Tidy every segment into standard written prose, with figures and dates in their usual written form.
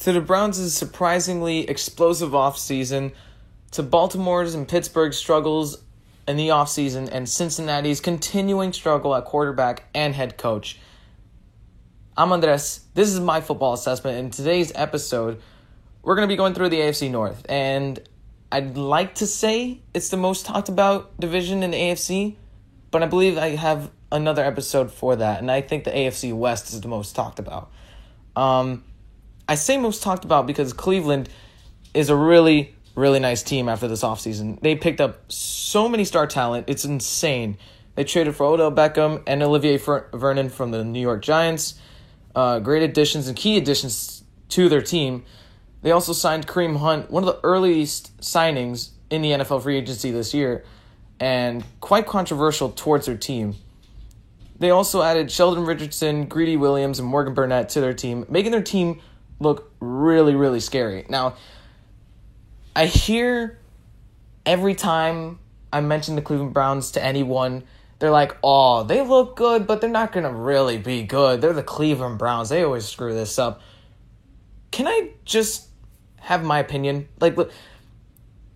to the Browns' surprisingly explosive offseason, to Baltimore's and Pittsburgh's struggles in the offseason, and Cincinnati's continuing struggle at quarterback and head coach. I'm Andres. This is my football assessment. In today's episode, we're going to be going through the AFC North, and I'd like to say it's the most talked about division in the AFC, but I believe I have another episode for that, and I think the AFC West is the most talked about. I say most talked about because Cleveland is a really, really nice team after this offseason. They picked up so many star talent. It's insane. They traded for Odell Beckham and Olivier Vernon from the New York Giants. Great additions and key additions to their team. They also signed Kareem Hunt, one of the earliest signings in the NFL free agency this year, and quite controversial towards their team. They also added Sheldon Richardson, Greedy Williams, and Morgan Burnett to their team, making their team look really, really scary. Now, I hear every time I mention the Cleveland Browns to anyone, they're like, oh, they look good, but they're not going to really be good. They're the Cleveland Browns. They always screw this up. Can I just have my opinion? Look,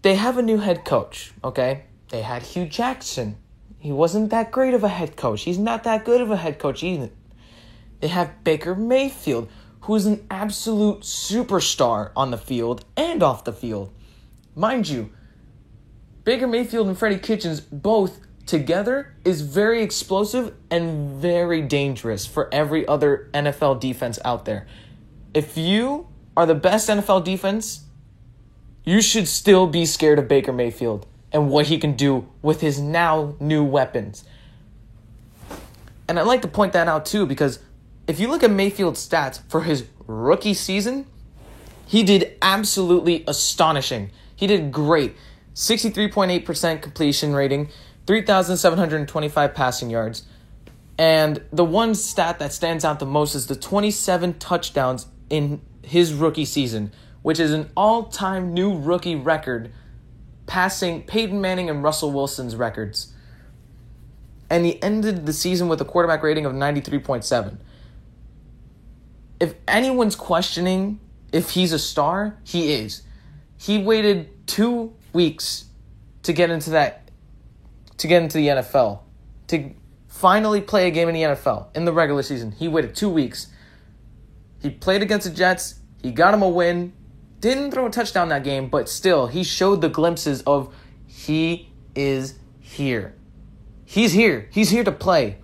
they have a new head coach, okay? They had Hugh Jackson. He wasn't that great of a head coach. He's not that good of a head coach either. They have Baker Mayfield, who's an absolute superstar on the field and off the field. Mind you, Baker Mayfield and Freddie Kitchens both together is very explosive and very dangerous for every other NFL defense out there. If you are the best NFL defense, you should still be scared of Baker Mayfield and what he can do with his now new weapons. And I'd like to point that out too, because if you look at Mayfield's stats for his rookie season, he did absolutely astonishing. He did great. 63.8% completion rating, 3,725 passing yards. And the one stat that stands out the most is the 27 touchdowns in his rookie season, which is an all-time new rookie record, passing Peyton Manning and Russell Wilson's records. And he ended the season with a quarterback rating of 93.7. If anyone's questioning if he's a star, he is. He waited 2 weeks to get into the NFL, to finally play a game in the NFL in the regular season. He waited 2 weeks. He played against the Jets. He got him a win. Didn't throw a touchdown that game, but still, he showed the glimpses of he is here. He's here. He's here to play.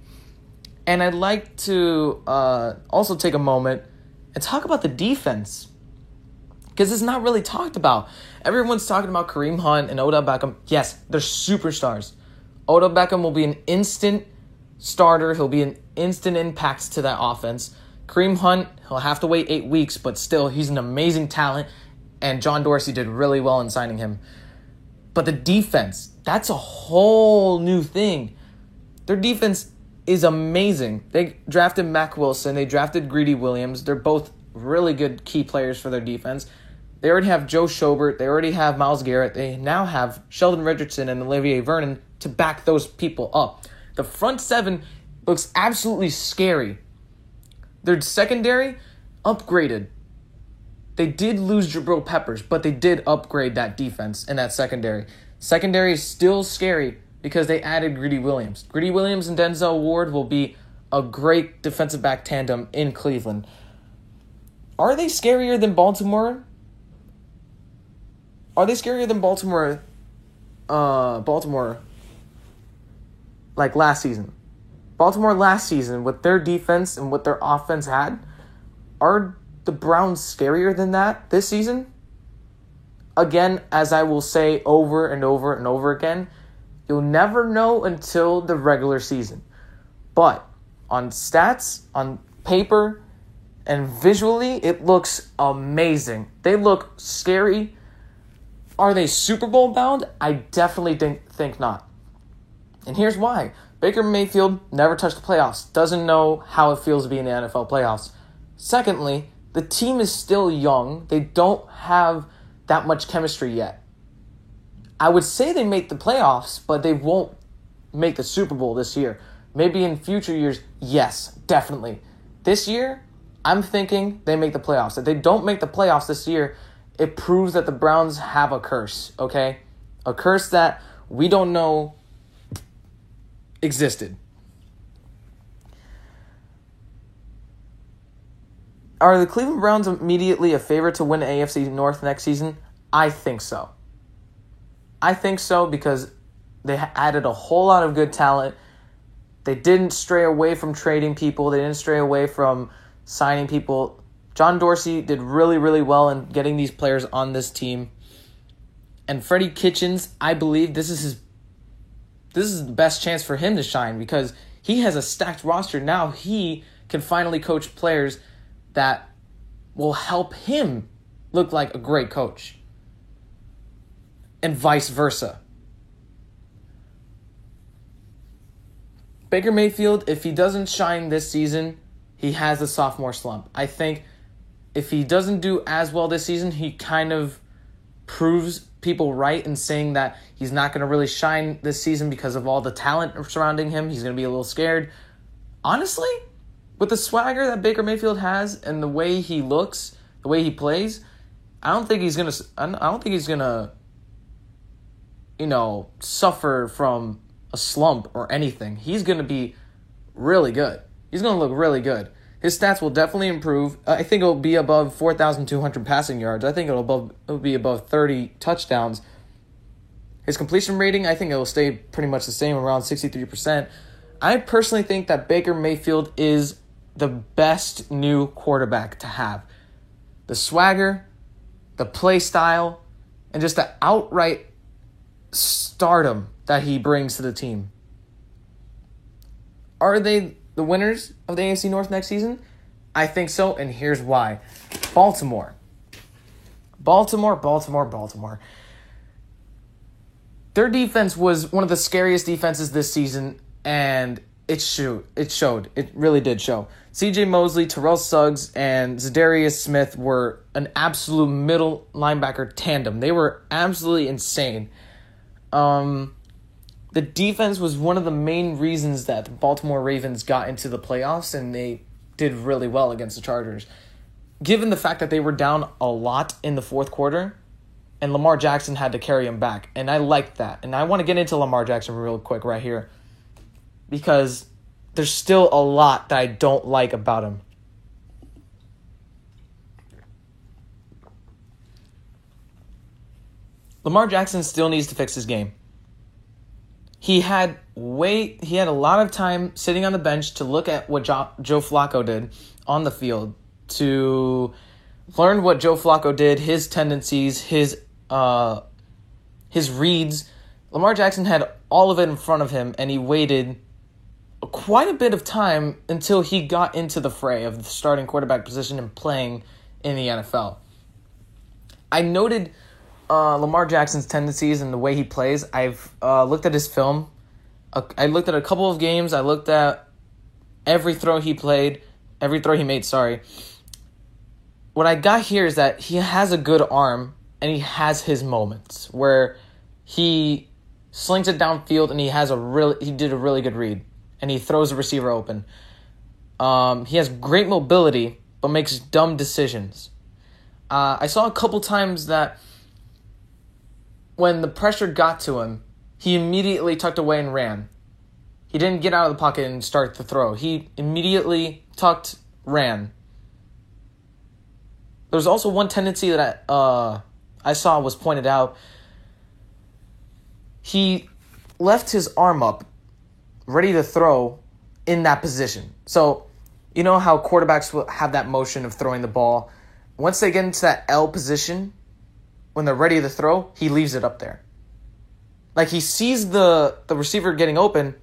And I'd like to also take a moment and talk about the defense, because it's not really talked about. Everyone's talking about Kareem Hunt and Odell Beckham. Yes, they're superstars. Odell Beckham will be an instant starter. He'll be an instant impact to that offense. Kareem Hunt, he'll have to wait 8 weeks, but still, he's an amazing talent, and John Dorsey did really well in signing him. But the defense, that's a whole new thing. Their defense is amazing. They drafted Mack Wilson. They drafted Greedy Williams. They're both really good key players for their defense. They already have Joe Schobert. They already have Myles Garrett. They now have Sheldon Richardson and Olivier Vernon to back those people up. The front seven looks absolutely scary. Their secondary, upgraded. They did lose Jabril Peppers, but they did upgrade that defense and that secondary. Secondary is still scary because they added Greedy Williams. Greedy Williams and Denzel Ward will be a great defensive back tandem in Cleveland. Are they scarier than Baltimore? Are they scarier than Baltimore like last season? Baltimore last season, with their defense and what their offense had, are the Browns scarier than that this season? Again, as I will say over and over and over again, you'll never know until the regular season. But on stats, on paper, and visually, it looks amazing. They look scary. Are they Super Bowl bound? I definitely think not. And here's why. Baker Mayfield never touched the playoffs. Doesn't know how it feels to be in the NFL playoffs. Secondly, the team is still young. They don't have that much chemistry yet. I would say they make the playoffs, but they won't make the Super Bowl this year. Maybe in future years, yes, definitely. This year, I'm thinking they make the playoffs. If they don't make the playoffs this year, it proves that the Browns have a curse, okay? A curse that we don't know existed. Are the Cleveland Browns immediately a favorite to win the AFC North next season? I think so. I think so because they added a whole lot of good talent. They didn't stray away from trading people. They didn't stray away from signing people. John Dorsey did really, really well in getting these players on this team. And Freddie Kitchens, I believe this is the best chance for him to shine because he has a stacked roster. Now he can finally coach players that will help him look like a great coach. And vice versa. Baker Mayfield, if he doesn't shine this season, he has a sophomore slump. I think if he doesn't do as well this season, he kind of proves people right in saying that he's not going to really shine this season because of all the talent surrounding him. He's going to be a little scared. Honestly, with the swagger that Baker Mayfield has and the way he looks, the way he plays, I don't think he's going to suffer from a slump or anything. He's going to be really good. He's going to look really good. His stats will definitely improve. I think it'll be above 4,200 passing yards. I think it'll be above 30 touchdowns. His completion rating, I think it will stay pretty much the same, around 63%. I personally think that Baker Mayfield is the best new quarterback to have. The swagger, the play style, and just the outright stardom that he brings to the team. Are they the winners of the AFC North next season? I think so, and here's why. Baltimore. Their defense was one of the scariest defenses this season, and it showed. It really did show. C.J. Mosley, Terrell Suggs, and Zadarius Smith were an absolute middle linebacker tandem. They were absolutely insane. The defense was one of the main reasons that the Baltimore Ravens got into the playoffs, and they did really well against the Chargers. Given the fact that they were down a lot in the fourth quarter, and Lamar Jackson had to carry them back, and I liked that. And I want to get into Lamar Jackson real quick right here, because there's still a lot that I don't like about him. Lamar Jackson still needs to fix his game. He had a lot of time sitting on the bench to look at what Joe Flacco did on the field, to learn what Joe Flacco did, his tendencies, his reads. Lamar Jackson had all of it in front of him, and he waited quite a bit of time until he got into the fray of the starting quarterback position and playing in the NFL. I noted Lamar Jackson's tendencies and the way he plays. I've looked at his film. I looked at a couple of games. I looked at every throw he made, sorry. What I got here is that he has a good arm, and he has his moments where he slings it downfield and he did a really good read, and he throws the receiver open. He has great mobility, but makes dumb decisions. I saw a couple times that when the pressure got to him, he immediately tucked away and ran. He didn't get out of the pocket and start the throw. He immediately ran. There's also one tendency that I saw was pointed out. He left his arm up, ready to throw in that position. So, you know how quarterbacks will have that motion of throwing the ball. Once they get into that L position, when they're ready to throw, he leaves it up there. Like, he sees the receiver getting open,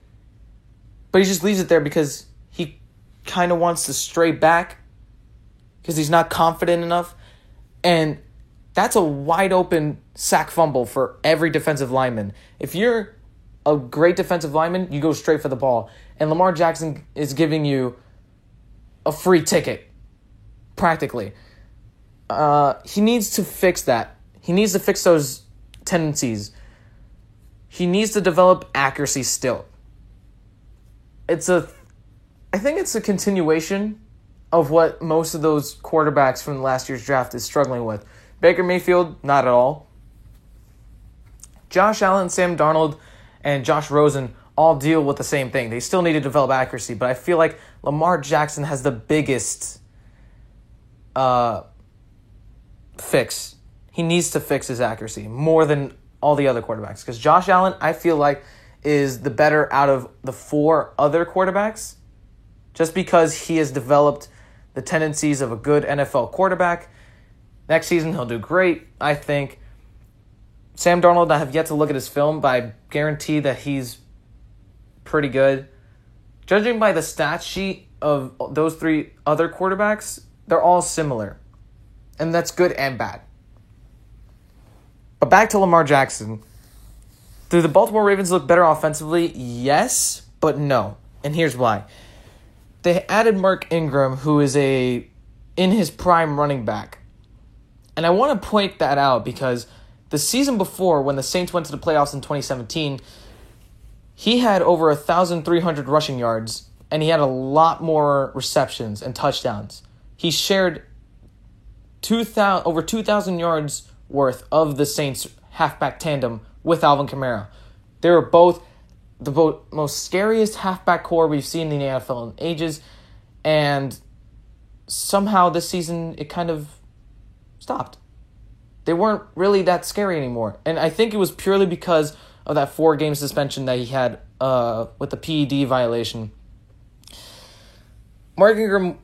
but he just leaves it there because he kind of wants to stray back because he's not confident enough. And that's a wide open sack fumble for every defensive lineman. If you're a great defensive lineman, you go straight for the ball. And Lamar Jackson is giving you a free ticket, practically. He needs to fix that. He needs to fix those tendencies. He needs to develop accuracy still. I think it's a continuation of what most of those quarterbacks from last year's draft is struggling with. Baker Mayfield, not at all. Josh Allen, Sam Darnold, and Josh Rosen all deal with the same thing. They still need to develop accuracy, but I feel like Lamar Jackson has the biggest fix. He needs to fix his accuracy more than all the other quarterbacks, because Josh Allen, I feel like, is the better out of the 4 other quarterbacks, just because he has developed the tendencies of a good NFL quarterback. Next season, he'll do great, I think. Sam Darnold, I have yet to look at his film, but I guarantee that he's pretty good. Judging by the stat sheet of those 3 other quarterbacks, they're all similar. And that's good and bad. But back to Lamar Jackson. Do the Baltimore Ravens look better offensively? Yes, but no. And here's why. They added Mark Ingram, who is in his prime running back. And I want to point that out because the season before, when the Saints went to the playoffs in 2017, he had over 1,300 rushing yards, and he had a lot more receptions and touchdowns. He shared over 2,000 yards worth of the Saints halfback tandem with Alvin Kamara. They were both the most scariest halfback core we've seen in the NFL in ages, and somehow this season it kind of stopped. They weren't really that scary anymore. And I think it was purely because of that 4-game suspension that he had with the PED violation. Mark Ingram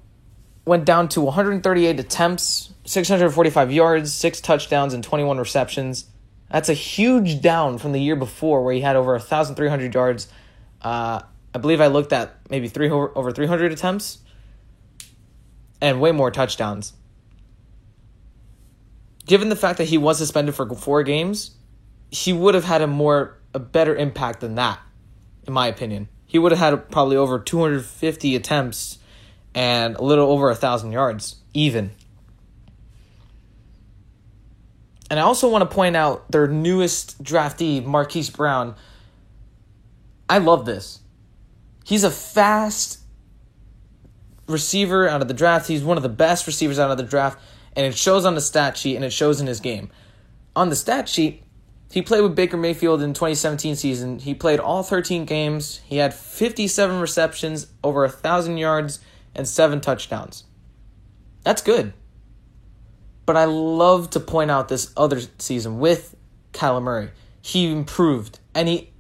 went down to 138 attempts, 645 yards, 6 touchdowns, and 21 receptions. That's a huge down from the year before where he had over 1,300 yards. I believe I looked at maybe over 300 attempts and way more touchdowns. Given the fact that he was suspended for 4 games, he would have had a better impact than that, in my opinion. He would have had probably over 250 attempts and a little over 1,000 yards, even. And I also want to point out their newest draftee, Marquise Brown. I love this. He's a fast receiver out of the draft. He's one of the best receivers out of the draft. And it shows on the stat sheet, and it shows in his game. On the stat sheet, he played with Baker Mayfield in 2017 season. He played all 13 games. He had 57 receptions, over 1,000 yards, and 7 touchdowns. That's good. But I love to point out this other season with Kyler Murray. He improved, and he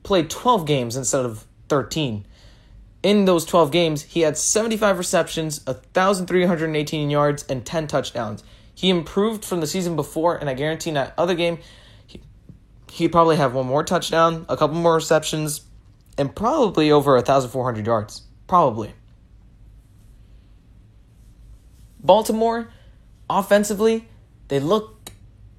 played 12 games instead of 13. In those 12 games, he had 75 receptions, 1,318 yards, and 10 touchdowns. He improved from the season before, and I guarantee in that other game, he'd probably have 1 more touchdown, a couple more receptions, and probably over 1,400 yards. Probably. Baltimore, offensively, they look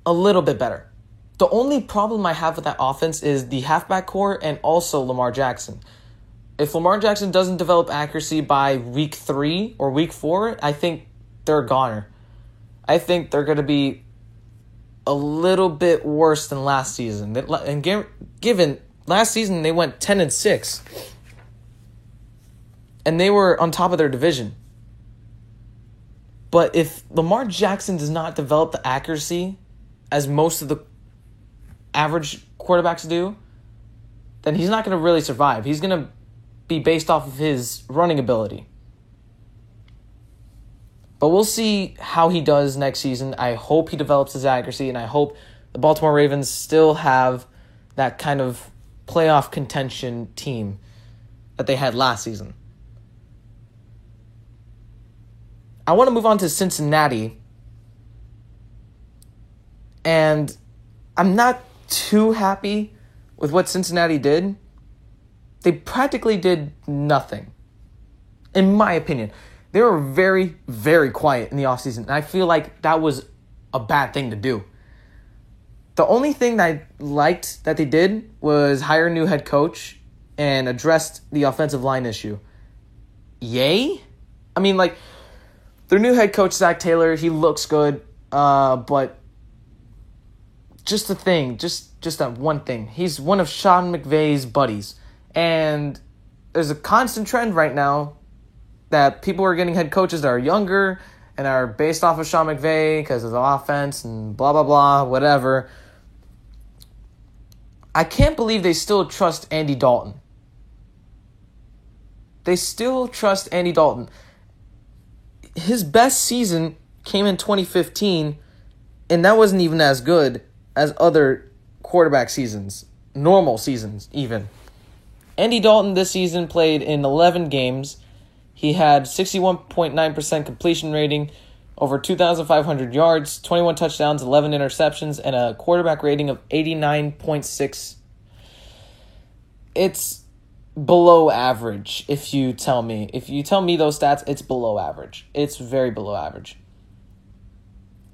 a little bit better. The only problem I have with that offense is the halfback core and also Lamar Jackson. If Lamar Jackson doesn't develop accuracy by week 3 or week 4, I think they're a goner. I think they're going to be a little bit worse than last season. And given last season, they went 10-6. And they were on top of their division. But if Lamar Jackson does not develop the accuracy as most of the average quarterbacks do, then he's not going to really survive. He's going to be based off of his running ability. But we'll see how he does next season. I hope he develops his accuracy, and I hope the Baltimore Ravens still have that kind of playoff contention team that they had last season. I want to move on to Cincinnati, and I'm not too happy with what Cincinnati did. They practically did nothing, in my opinion. They were very, very quiet in the offseason, and I feel like that was a bad thing to do. The only thing that I liked that they did was hire a new head coach and addressed the offensive line issue. Yay? I mean, like, their new head coach, Zach Taylor, he looks good, but just the thing, just that one thing. He's one of Sean McVay's buddies, and there's a constant trend right now that people are getting head coaches that are younger and are based off of Sean McVay because of the offense and blah, blah, blah, whatever. I can't believe they still trust Andy Dalton. They still trust Andy Dalton. His best season came in 2015, and that wasn't even as good as other quarterback seasons, normal seasons even. Andy Dalton this season played in 11 games. He had 61.9% completion rating, over 2,500 yards, 21 touchdowns, 11 interceptions, and a quarterback rating of 89.6. It's below average, if you tell me. If you tell me those stats, it's below average. It's very below average.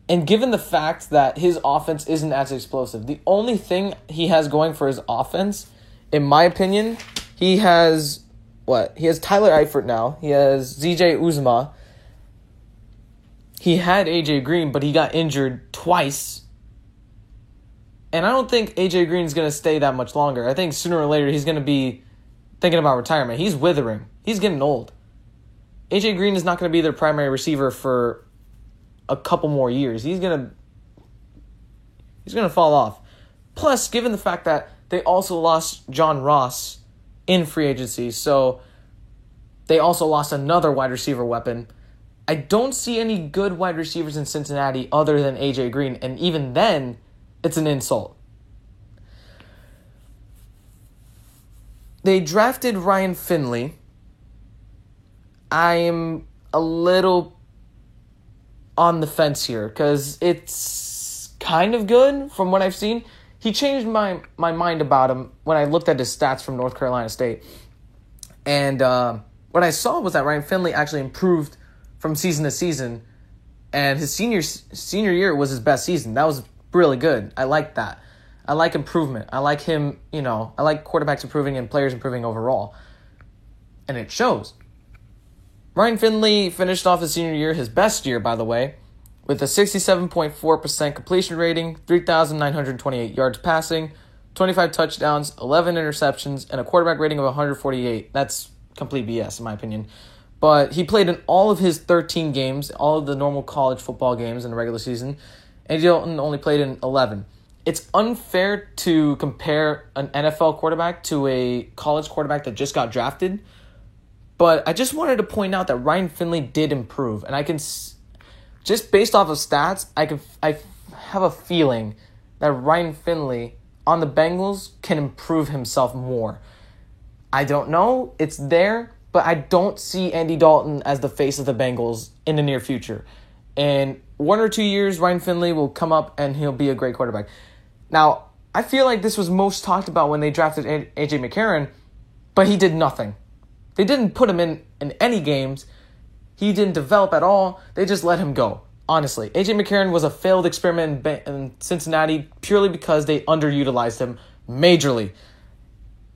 And given the fact that his offense isn't as explosive, the only thing he has going for his offense, in my opinion, he has what? He has Tyler Eifert now. He has ZJ Uzma. He had AJ Green, but he got injured twice. And I don't think AJ Green's going to stay that much longer. I think sooner or later he's going to be thinking about retirement. He's withering. He's getting old. AJ Green is not going to be their primary receiver for a couple more years. He's going to fall off. Plus, given the fact that they also lost John Ross in free agency, so they also lost another wide receiver weapon. I don't see any good wide receivers in Cincinnati other than AJ Green, and even then, it's an insult. They drafted Ryan Finley. I am a little on the fence here because it's kind of good from what I've seen. He changed my mind about him when I looked at his stats from North Carolina State. And what I saw was that Ryan Finley actually improved from season to season. And his senior year was his best season. That was really good. I like that. I like improvement. I like him, I like quarterbacks improving and players improving overall. And it shows. Ryan Finley finished off his senior year, his best year, by the way, with a 67.4% completion rating, 3,928 yards passing, 25 touchdowns, 11 interceptions, and a quarterback rating of 148. That's complete BS, in my opinion. But he played in all of his 13 games, all of the normal college football games in the regular season. Andy Dalton only played in 11. It's unfair to compare an NFL quarterback to a college quarterback that just got drafted. But I just wanted to point out that Ryan Finley did improve. And I can, just based off of stats, I have a feeling that Ryan Finley on the Bengals can improve himself more. I don't know. It's there. But I don't see Andy Dalton as the face of the Bengals in the near future. In 1 or 2 years, Ryan Finley will come up and he'll be a great quarterback. Now, I feel like this was most talked about when they drafted A.J. McCarron, but he did nothing. They didn't put him in any games. He didn't develop at all. They just let him go, honestly. A.J. McCarron was a failed experiment in Cincinnati purely because they underutilized him majorly.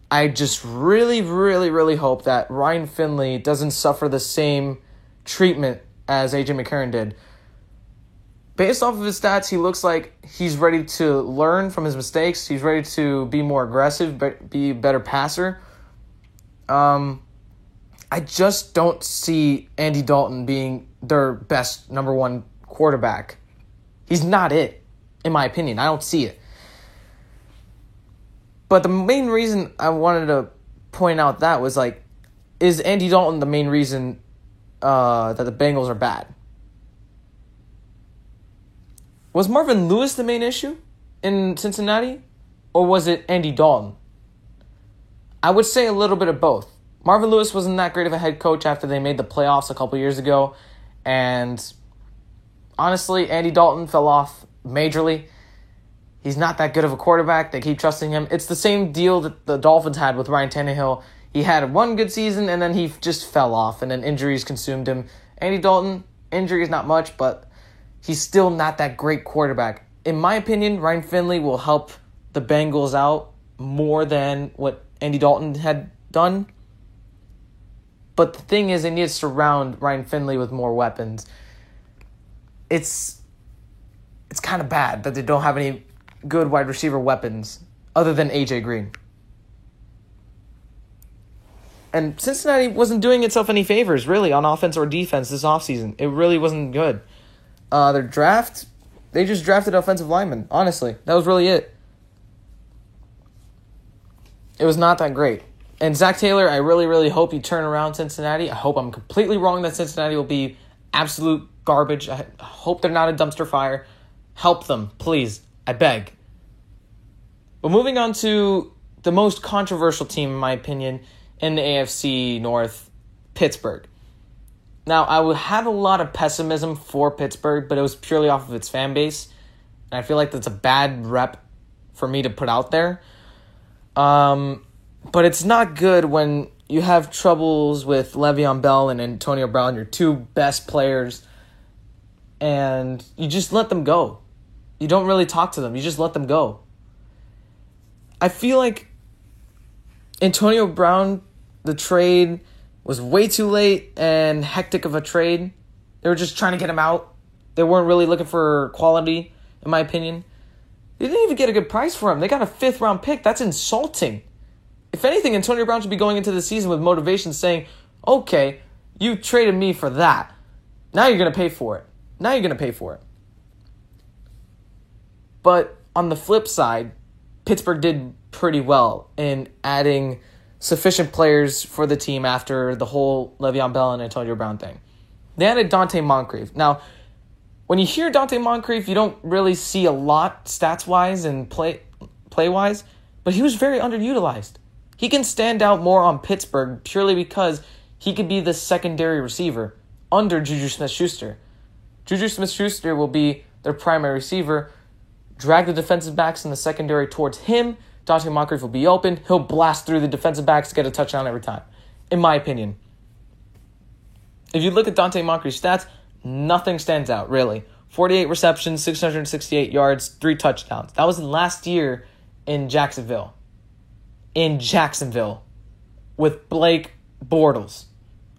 I just really, really, really hope that Ryan Finley doesn't suffer the same treatment as A.J. McCarron did. Based off of his stats, he looks like he's ready to learn from his mistakes. He's ready to be more aggressive, be a better passer. I just don't see Andy Dalton being their best number one quarterback. He's not it, in my opinion. I don't see it. But the main reason I wanted to point out that was is Andy Dalton the main reason that the Bengals are bad? Was Marvin Lewis the main issue in Cincinnati? Or was it Andy Dalton? I would say a little bit of both. Marvin Lewis wasn't that great of a head coach after they made the playoffs a couple years ago. And honestly, Andy Dalton fell off majorly. He's not that good of a quarterback. They keep trusting him. It's the same deal that the Dolphins had with Ryan Tannehill. He had one good season, and then he just fell off, and then injuries consumed him. Andy Dalton, injuries not much, but he's still not that great quarterback. In my opinion, Ryan Finley will help the Bengals out more than what Andy Dalton had done. But the thing is, they need to surround Ryan Finley with more weapons. It's kind of bad that they don't have any good wide receiver weapons other than AJ Green. And Cincinnati wasn't doing itself any favors, really, on offense or defense this offseason. It really wasn't good. Their draft, they just drafted offensive linemen, honestly. That was really it. It was not that great. And Zach Taylor, I really, really hope you turn around Cincinnati. I hope I'm completely wrong that Cincinnati will be absolute garbage. I hope they're not a dumpster fire. Help them, please. I beg. But moving on to the most controversial team, in my opinion, in the AFC North, Pittsburgh. Now, I would have a lot of pessimism for Pittsburgh, but it was purely off of its fan base. And I feel like that's a bad rep for me to put out there. But it's not good when you have troubles with Le'Veon Bell and Antonio Brown, your two best players, and you just let them go. You don't really talk to them. You just let them go. I feel like Antonio Brown, the trade was way too late and hectic of a trade. They were just trying to get him out. They weren't really looking for quality, in my opinion. They didn't even get a good price for him. They got a 5th-round pick. That's insulting. If anything, Antonio Brown should be going into the season with motivation saying, okay, you traded me for that. Now you're going to pay for it. But on the flip side, Pittsburgh did pretty well in adding sufficient players for the team after the whole Le'Veon Bell and Antonio Brown thing. They added Dante Moncrief. Now, when you hear Dante Moncrief, you don't really see a lot stats-wise and play-wise, but he was very underutilized. He can stand out more on Pittsburgh purely because he could be the secondary receiver under Juju Smith-Schuster. Juju Smith-Schuster will be their primary receiver, drag the defensive backs in the secondary towards him. Dante Moncrief will be open. He'll blast through the defensive backs to get a touchdown every time, in my opinion. If you look at Dante Moncrief's stats, nothing stands out, really. 48 receptions, 668 yards, 3 touchdowns. That was last year in Jacksonville. With Blake Bortles.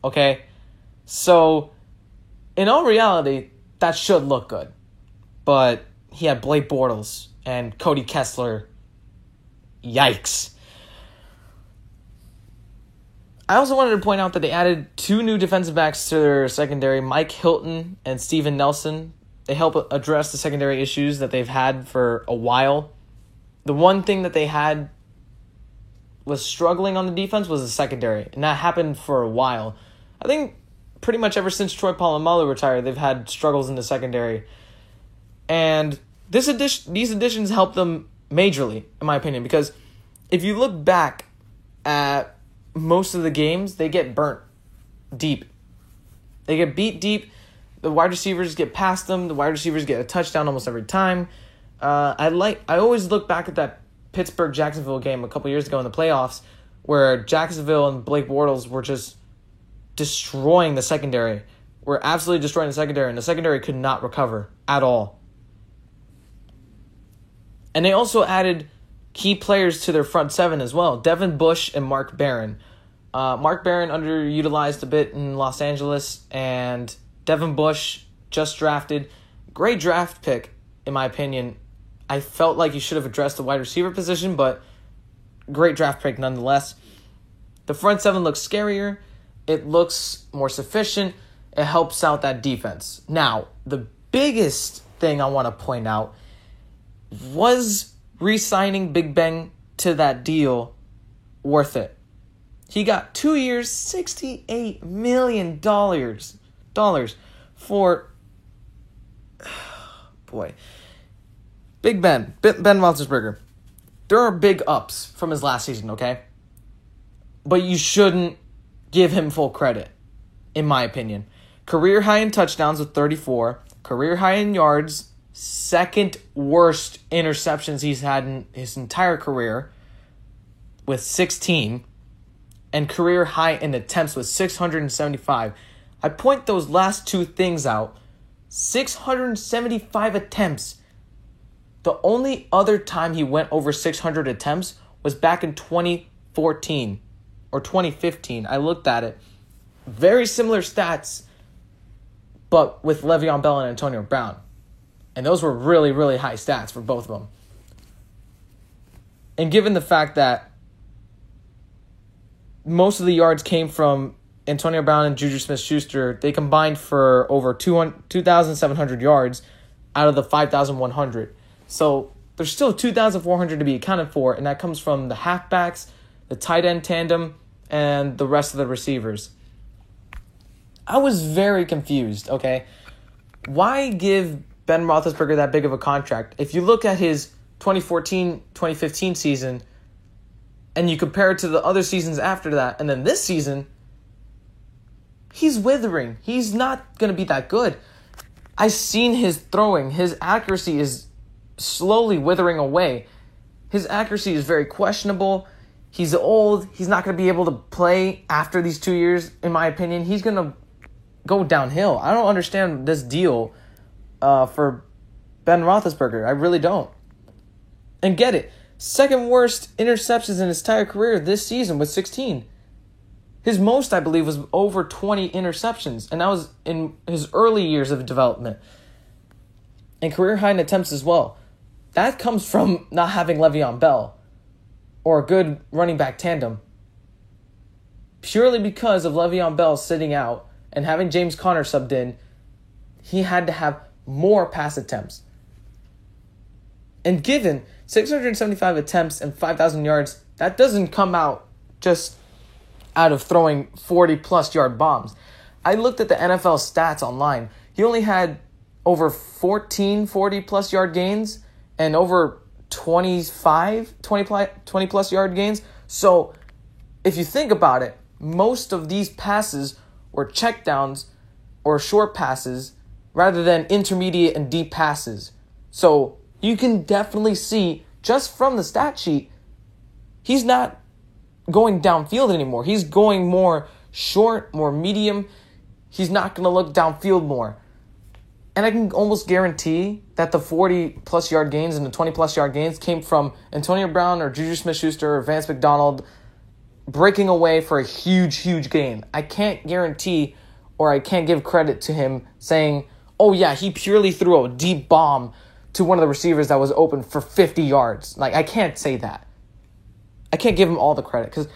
Okay? So, in all reality, that should look good. But he had Blake Bortles and Cody Kessler. Yikes. I also wanted to point out that they added 2 new defensive backs to their secondary, Mike Hilton and Steven Nelson. They help address the secondary issues that they've had for a while. The one thing that they had was struggling on the defense was the secondary, and that happened for a while. I think pretty much ever since Troy Polamalu retired, they've had struggles in the secondary. And these additions help them majorly, in my opinion, because if you look back at most of the games, they get burnt deep. They get beat deep. The wide receivers get past them. The wide receivers get a touchdown almost every time. I always look back at that Pittsburgh-Jacksonville game a couple years ago in the playoffs where Jacksonville and Blake Bortles were just destroying the secondary. Were absolutely destroying the secondary, and the secondary could not recover at all. And they also added key players to their front 7 as well. Devin Bush and Mark Barron. Mark Barron underutilized a bit in Los Angeles, and Devin Bush just drafted. Great draft pick, in my opinion. I felt like you should have addressed the wide receiver position, but great draft pick nonetheless. The front 7 looks scarier. It looks more sufficient. It helps out that defense. Now, the biggest thing I want to point out was re-signing Big Ben to that deal worth it. He got 2 years, $68 million for, boy, Big Ben Roethlisberger. There are big ups from his last season, okay? But you shouldn't give him full credit, in my opinion. Career high in touchdowns with 34. Career high in yards. Second worst interceptions he's had in his entire career with 16. And career high in attempts with 675. I point those last 2 things out. 675 attempts. The only other time he went over 600 attempts was back in 2014 or 2015. I looked at it. Very similar stats, but with Le'Veon Bell and Antonio Brown. And those were really, really high stats for both of them. And given the fact that most of the yards came from Antonio Brown and Juju Smith-Schuster. They combined for over 2,700 yards out of the 5,100. So there's still 2,400 to be accounted for, and that comes from the halfbacks, the tight end tandem, and the rest of the receivers. I was very confused, okay? Why give Ben Roethlisberger that big of a contract? If you look at his 2014-2015 season, and you compare it to the other seasons after that, and then this season, he's withering. He's not going to be that good. I've seen his throwing. His accuracy is slowly withering away. His accuracy is very questionable. He's old. He's not going to be able to play after these 2 years, in my opinion. He's going to go downhill. I don't understand this deal for Ben Roethlisberger. I really don't. And get it. Second worst interceptions in his entire career this season with 16. His most, I believe, was over 20 interceptions, and that was in his early years of development. And career high in attempts as well. That comes from not having Le'Veon Bell or a good running back tandem. Purely because of Le'Veon Bell sitting out and having James Conner subbed in, he had to have more pass attempts. And given 675 attempts and 5,000 yards, that doesn't come out just out of throwing 40-plus yard bombs. I looked at the NFL stats online. He only had over 14 40-plus yard gains and over 20-plus yard gains. So if you think about it, most of these passes were checkdowns or short passes rather than intermediate and deep passes. So you can definitely see, just from the stat sheet, he's not going downfield anymore. He's going more short, more medium. He's not going to look downfield more. And I can almost guarantee that the 40-plus yard gains and the 20-plus yard gains came from Antonio Brown or Juju Smith-Schuster or Vance McDonald breaking away for a huge, huge gain. I can't guarantee, or I can't give credit to him saying, oh yeah, he purely threw a deep bomb to one of the receivers that was open for 50 yards. Like, I can't say that. I can't give him all the credit because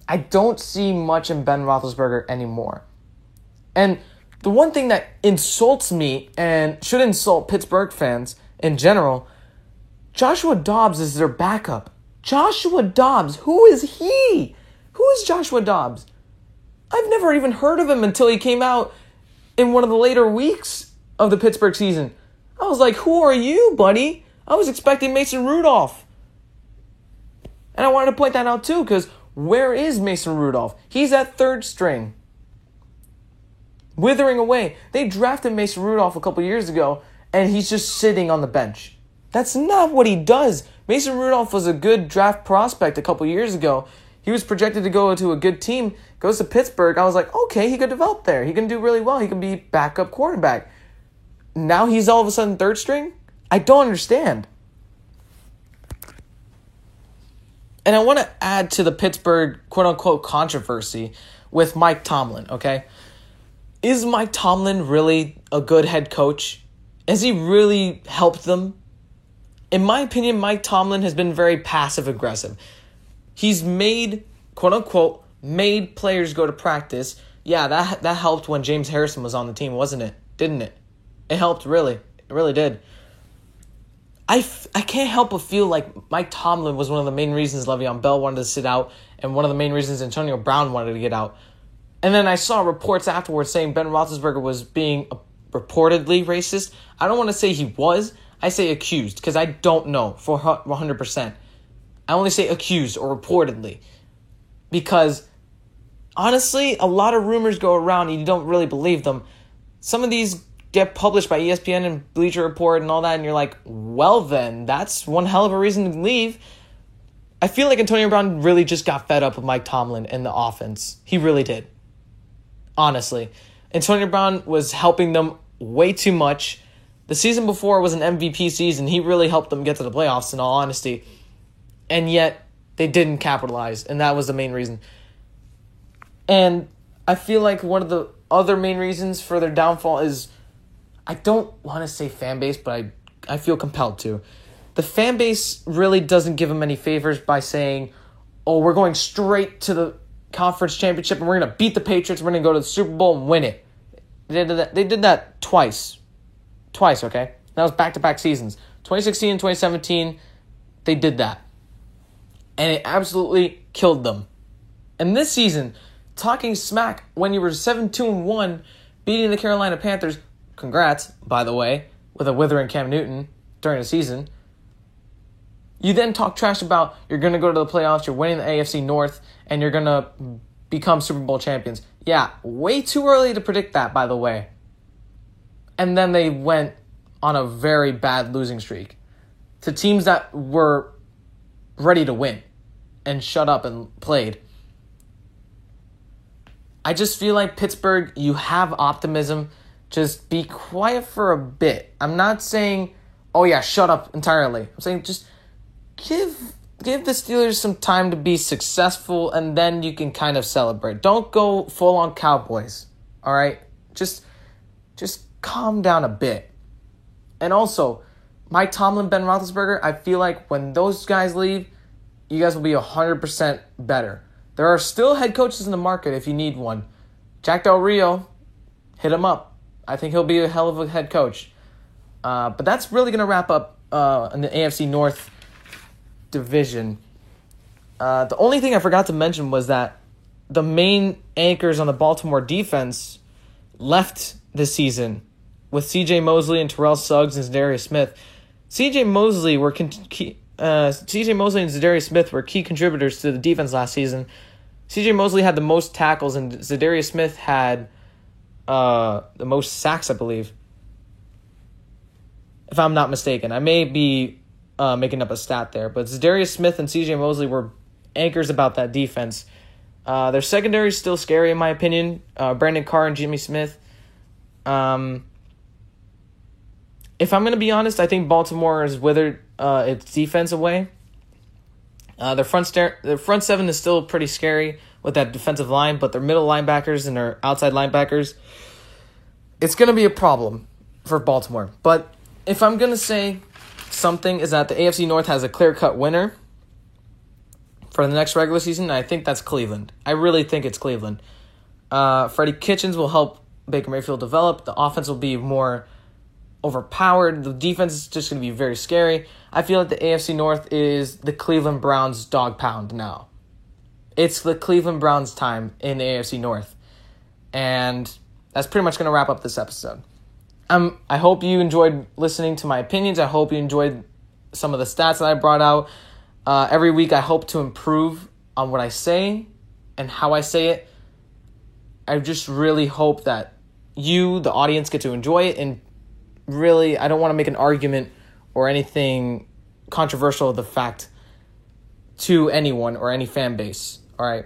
I don't see much in Ben Roethlisberger anymore. And the one thing that insults me and should insult Pittsburgh fans in general, Joshua Dobbs is their backup. Joshua Dobbs, who is he? Who is Joshua Dobbs? I've never even heard of him until he came out in one of the later weeks of the Pittsburgh season. I was like, who are you, buddy? I was expecting Mason Rudolph. And I wanted to point that out too, because where is Mason Rudolph? He's at third string. Withering away. They drafted Mason Rudolph a couple years ago, and he's just sitting on the bench. That's not what he does. Mason Rudolph was a good draft prospect a couple years ago. He was projected to go to a good team, goes to Pittsburgh. I was like, okay, he could develop there. He can do really well. He can be backup quarterback. Now he's all of a sudden third string? I don't understand. And I want to add to the Pittsburgh quote-unquote controversy with Mike Tomlin, okay? Is Mike Tomlin really a good head coach? Has he really helped them? In my opinion, Mike Tomlin has been very passive-aggressive. He's made, quote-unquote, made players go to practice. Yeah, that helped when James Harrison was on the team, wasn't it? Didn't it? It helped, really. It really did. I can't help but feel like Mike Tomlin was one of the main reasons Le'Veon Bell wanted to sit out and one of the main reasons Antonio Brown wanted to get out. And then I saw reports afterwards saying Ben Roethlisberger was being reportedly racist. I don't want to say he was. I say accused because I don't know for 100%. I only say accused or reportedly because honestly, a lot of rumors go around and you don't really believe them. Some of these get published by ESPN and Bleacher Report and all that, and you're like, well then, that's one hell of a reason to leave. I feel like Antonio Brown really just got fed up with Mike Tomlin and the offense. He really did. Honestly. Antonio Brown was helping them way too much. The season before was an MVP season. He really helped them get to the playoffs, in all honesty. And yet, they didn't capitalize, and that was the main reason. And I feel like one of the other main reasons for their downfall is, I don't want to say fan base, but I feel compelled to. The fan base really doesn't give them any favors by saying, oh, we're going straight to the conference championship and we're going to beat the Patriots. We're going to go to the Super Bowl and win it. They did that twice. Twice, okay? That was back-to-back seasons. 2016 and 2017, they did that. And it absolutely killed them. And this season, talking smack when you were 7-2-1, beating the Carolina Panthers, congrats, by the way, with a withering Cam Newton during the season. You then talk trash about you're going to go to the playoffs, you're winning the AFC North, and you're going to become Super Bowl champions. Yeah, way too early to predict that, by the way. And then they went on a very bad losing streak to teams that were ready to win and shut up and played. I just feel like Pittsburgh, you have optimism. Just be quiet for a bit. I'm not saying, oh yeah, shut up entirely. I'm saying just give the Steelers some time to be successful, and then you can kind of celebrate. Don't go full on Cowboys, all right? Just calm down a bit. And also, Mike Tomlin, Ben Roethlisberger, I feel like when those guys leave, you guys will be 100% better. There are still head coaches in the market if you need one. Jack Del Rio, hit him up. I think he'll be a hell of a head coach. But that's really going to wrap up in the AFC North division. The only thing I forgot to mention was that the main anchors on the Baltimore defense left this season with C.J. Mosley and Terrell Suggs and Zadarius Smith. C.J. Mosley and Zadarius Smith were key contributors to the defense last season. C.J. Mosley had the most tackles, and Zadarius Smith had the most sacks, I believe, if I'm not mistaken. I may be making up a stat there, but Zadarius Smith and C.J. Mosley were anchors about that defense. Their secondary is still scary, in my opinion. Brandon Carr and Jimmy Smith. If I'm going to be honest, I think Baltimore has withered its defense away. Their front seven is still pretty scary with that defensive line, but their middle linebackers and their outside linebackers, it's going to be a problem for Baltimore. But if I'm going to say something, is that the AFC North has a clear-cut winner for the next regular season, I think that's Cleveland. I really think it's Cleveland. Freddie Kitchens will help Baker Mayfield develop. The offense will be more overpowered. The defense is just going to be very scary. I feel like the AFC North is the Cleveland Browns dog pound now. It's the Cleveland Browns time in the AFC North. And that's pretty much going to wrap up this episode. I hope you enjoyed listening to my opinions. I hope you enjoyed some of the stats that I brought out. Every week I hope to improve on what I say and how I say it. I just really hope that you, the audience, get to enjoy it. And really, I don't want to make an argument or anything controversial of the fact to anyone or any fan base. All right.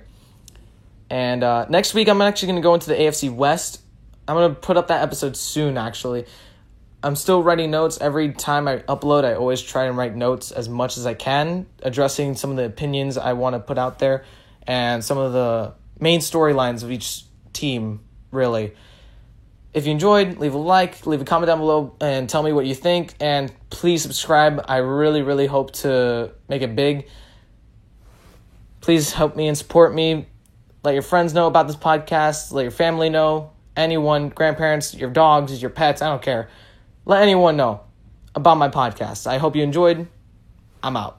And next week, I'm actually going to go into the AFC West. I'm going to put up that episode soon, actually. I'm still writing notes. Every time I upload, I always try and write notes as much as I can, addressing some of the opinions I want to put out there and some of the main storylines of each team, really. If you enjoyed, leave a like, leave a comment down below, and tell me what you think. And please subscribe. I really, really hope to make it big. Please help me and support me. Let your friends know about this podcast. Let your family know. Anyone, grandparents, your dogs, your pets, I don't care. Let anyone know about my podcast. I hope you enjoyed. I'm out.